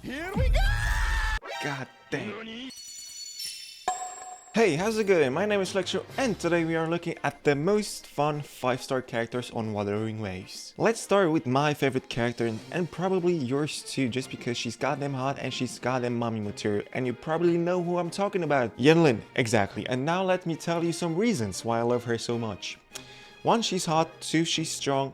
Here we go! God dang. Hey, how's it going? My name is Lexo and today we are looking at the most fun 5-star characters on Wuthering Waves. Let's start with my favorite character and probably yours too, just because she's goddamn hot and she's goddamn mommy material and you probably know who I'm talking about. Yinlin, exactly. And now let me tell you some reasons why I love her so much. 1, she's hot. 2, she's strong.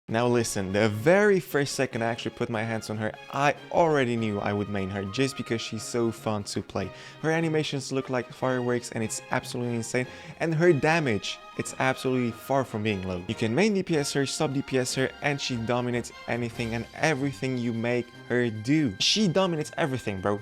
Now listen, the very first second I actually put my hands on her, I already knew I would main her just because she's so fun to play. Her animations look like fireworks and it's absolutely insane, and her damage, it's absolutely far from being low. You can main DPS her, sub DPS her, and she dominates anything and everything you make her do. She dominates everything, bro.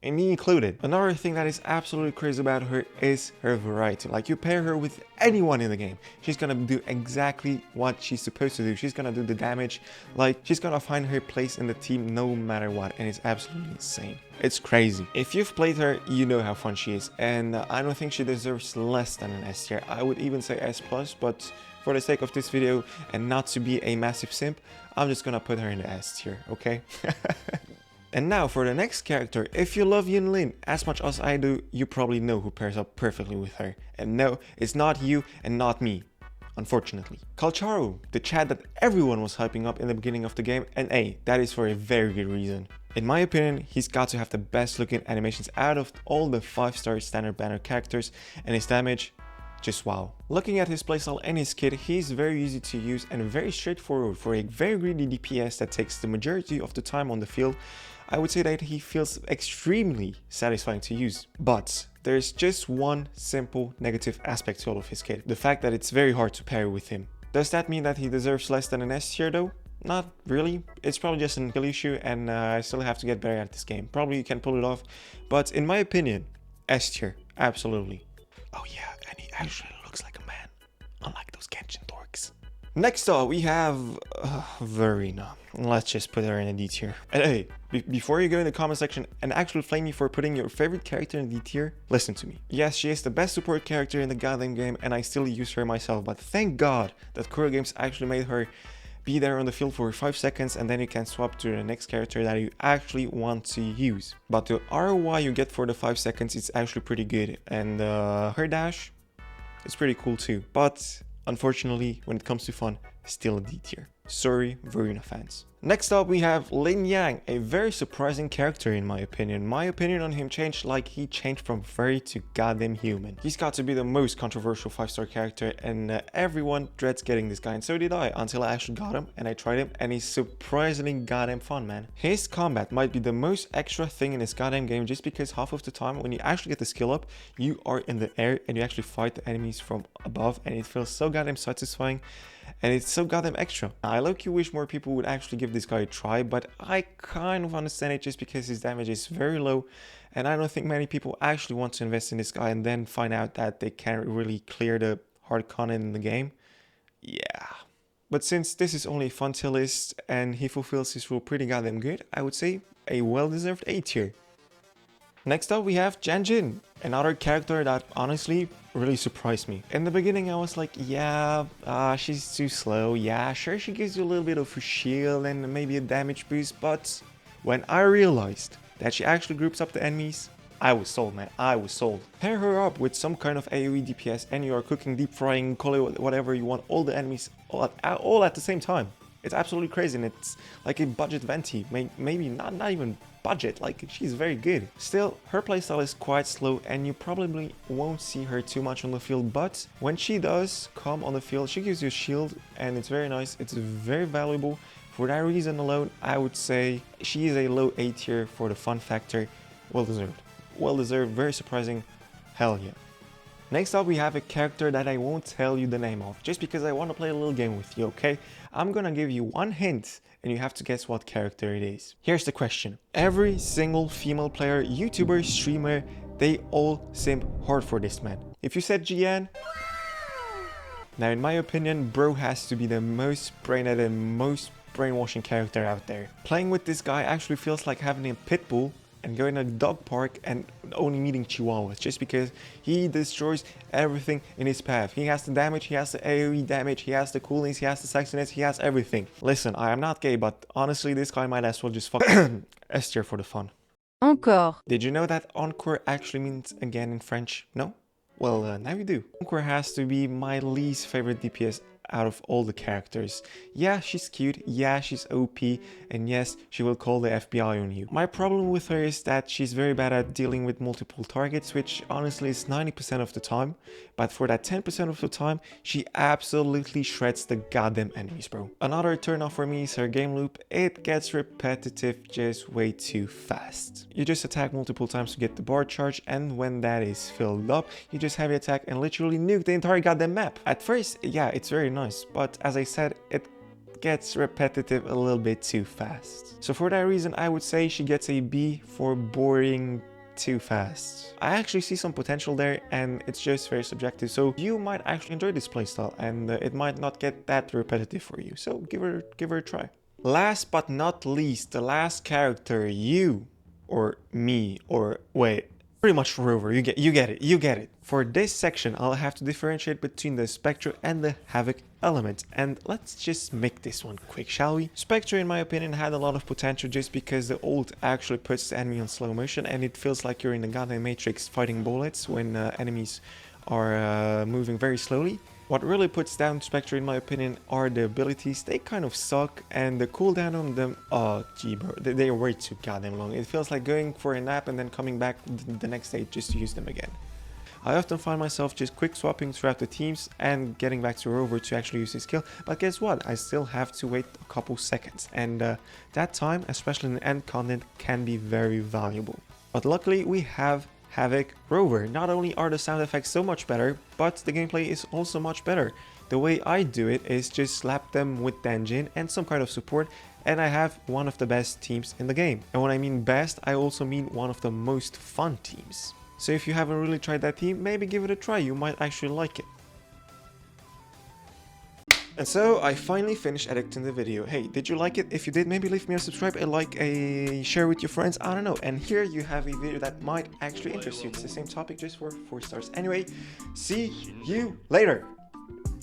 And me included. Another thing that is absolutely crazy about her is her variety. Like, you pair her with anyone in the game, she's gonna do exactly what she's supposed to do. She's gonna do the damage, like she's gonna find her place in the team no matter what, and it's absolutely insane. It's crazy. If you've played her, you know how fun she is, and I don't think she deserves less than an S tier. I would even say S+, but for the sake of this video and not to be a massive simp, I'm just gonna put her in the S tier, okay? And now for the next character. If you love Yinlin as much as I do, you probably know who pairs up perfectly with her. And no, it's not you and not me, unfortunately. Calcharo, the Chad that everyone was hyping up in the beginning of the game, and hey, that is for a very good reason. In my opinion, he's got to have the best looking animations out of all the 5-star standard banner characters, and his damage, just wow. Looking at his playstyle and his kit, he's very easy to use and very straightforward. For a very greedy DPS that takes the majority of the time on the field, I would say that he feels extremely satisfying to use. But there's just one simple negative aspect to all of his kit: the fact that it's very hard to pair with him. Does that mean that he deserves less than an S tier though? Not really. It's probably just an skill issue, and I still have to get better at this game. Probably you can pull it off, but in my opinion, S tier, absolutely. Oh yeah, and he actually looks like a man, unlike those Genshin dorks. Next up, we have Verina. Let's just put her in a D tier. And hey, before you go in the comment section and actually flame me for putting your favorite character in D tier, listen to me. Yes, she is the best support character in the goddamn game, and I still use her myself, but thank God that Core Games actually made her be there on the field for 5 seconds, and then you can swap to the next character that you actually want to use. But the ROI you get for the 5 seconds is actually pretty good, and her dash is pretty cool too. But unfortunately, when it comes to fun, still a D tier. Sorry, Verina fans. Next up, we have Lingyang, a very surprising character in my opinion. My opinion on him changed like he changed from fairy to goddamn human. He's got to be the most controversial 5-star character, and everyone dreads getting this guy, and so did I, until I actually got him and I tried him, and he's surprisingly goddamn fun, man. His combat might be the most extra thing in this goddamn game, just because half of the time when you actually get the skill up, you are in the air and you actually fight the enemies from above, and it feels so goddamn satisfying. And it's so goddamn extra. I low-key wish more people would actually give this guy a try, but I kind of understand it just because his damage is very low, and I don't think many people actually want to invest in this guy and then find out that they can't really clear the hard content in the game. Yeah. But since this is only a fun tier list and he fulfills his role pretty goddamn good, I would say a well-deserved A tier. Next up, we have Jianxin, another character that honestly really surprised me. In the beginning, I was like, yeah, she's too slow. Yeah, sure, she gives you a little bit of a shield and maybe a damage boost, but when I realized that she actually groups up the enemies, I was sold, man. I was sold. Pair her up with some kind of AoE DPS and you are cooking, deep frying, call it whatever you want, all the enemies all at the same time. It's absolutely crazy, and it's like a budget venti, maybe not even budget, like she's very good. Still, her playstyle is quite slow and you probably won't see her too much on the field, but when she does come on the field, she gives you a shield and it's very nice, it's very valuable. For that reason alone, I would say she is a low A tier for the fun factor. Well deserved. Well deserved, very surprising, hell yeah. Next up, we have a character that I won't tell you the name of, just because I want to play a little game with you, okay? I'm gonna give you one hint, and you have to guess what character it is. Here's the question. Every single female player, YouTuber, streamer, they all simp hard for this man. If you said Jiyan, now in my opinion, bro has to be the most brained and most brainwashing character out there. Playing with this guy actually feels like having a pit bull and going to a dog park and only meeting chihuahuas just because he destroys everything in his path. He has the damage, he has the AoE damage, he has the coolness, he has the sexiness, he has everything. Listen, I am not gay, but honestly this guy might as well just fuck S tier for the fun. Encore. Did you know that Encore actually means again in French? No? Well, now you do. Encore has to be my least favorite DPS out of all the characters. Yeah, she's cute, yeah, she's OP, and yes, she will call the FBI on you. My problem with her is that she's very bad at dealing with multiple targets, which honestly is 90% of the time, but for that 10% of the time, she absolutely shreds the goddamn enemies, bro. Another turn off for me is her game loop. It gets repetitive just way too fast. You just attack multiple times to get the bar charge, and when that is filled up, you just heavy attack and literally nuke the entire goddamn map. At first, yeah, it's very nice, but as I said, it gets repetitive a little bit too fast. So for that reason, I would say she gets a B for boring too fast. I actually see some potential there, and it's just very subjective, so you might actually enjoy this playstyle, and it might not get that repetitive for you, so give her a try. Last but not least, the last character, you or me or wait, pretty much Rover, you get it. For this section, I'll have to differentiate between the Spectre and the Havoc element, and let's just make this one quick, shall we? Spectre, in my opinion, had a lot of potential just because the ult actually puts the enemy on slow motion, and it feels like you're in the goddamn Matrix fighting bullets when enemies are moving very slowly. What really puts down Spectre, in my opinion, are the abilities. They kind of suck, and the cooldown on them, oh gee bro, they are way too goddamn long. It feels like going for a nap and then coming back the next day just to use them again. I often find myself just quick swapping throughout the teams and getting back to Rover to actually use his skill, but guess what? I still have to wait a couple seconds, and that time, especially in the end content, can be very valuable. But luckily we have Havoc Rover. Not only are the sound effects so much better, but the gameplay is also much better. The way I do it is just slap them with Jianxin and some kind of support, and I have one of the best teams in the game. And when I mean best, I also mean one of the most fun teams. So if you haven't really tried that team, maybe give it a try, you might actually like it. And so I finally finished editing the video. Hey, did you like it? If you did, maybe leave me a subscribe, a like, a share with your friends, I don't know. And here you have a video that might actually interest you. It's the same topic, just for 4 stars. Anyway, see you later.